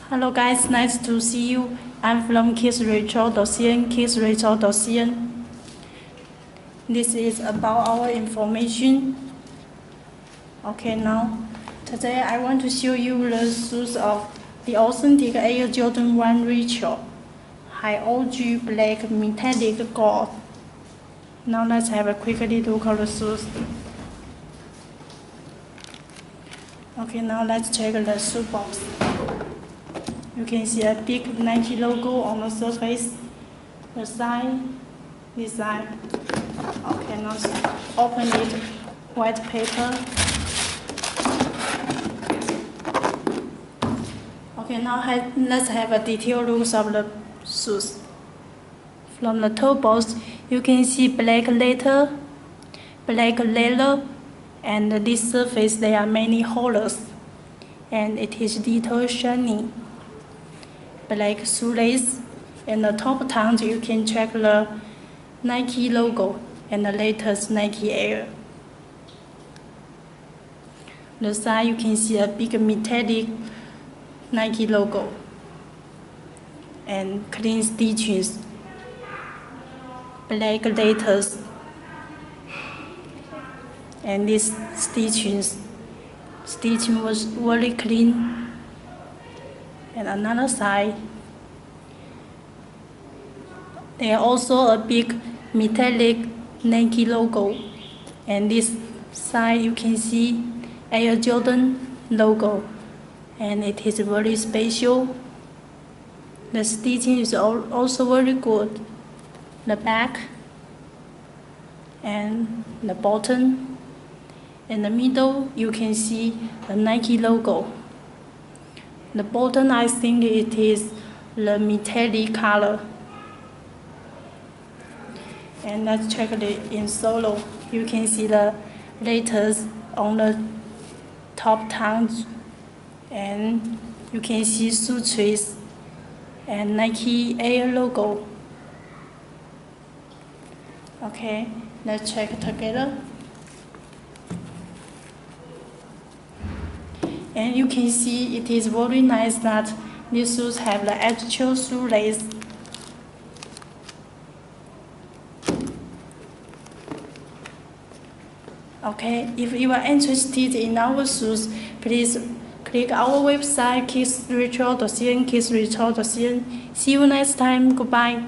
Hello guys, nice to see you. I'm from kidsrachel.cn. This is about our information. Okay, now today I want to show you the shoes of the authentic Air Jordan 1 Retro High OG Black Metallic Gold. Now let's have a quick look at the shoes. Okay, now let's check the shoe box. You can see a big Nike logo on the surface, the side, design. Okay, now open it, white paper. Okay, now let's have a detailed look of the shoes. From the toe box, you can see black leather, and this surface there are many holes, and it is little shiny. Black shoelace, and the top tongue you can check the Nike logo and the latest Nike Air. The side you can see a big metallic Nike logo and clean stitches, black letters, and this stitching was very clean. And another side, there also a big metallic Nike logo, and this side you can see Air Jordan logo, and it is very special. The stitching is also very good. The back and the bottom. In the middle you can see the Nike logo. The bottom, I think it is the metallic color. And let's check the insole. You can see the letters on the top tongue, and you can see shoe trace and Nike Air logo. Okay, let's check together. And you can see it is very nice that these shoes have the actual shoelace. Okay, if you are interested in our shoes, please click our website kidsrachel.cn. See you next time. Goodbye.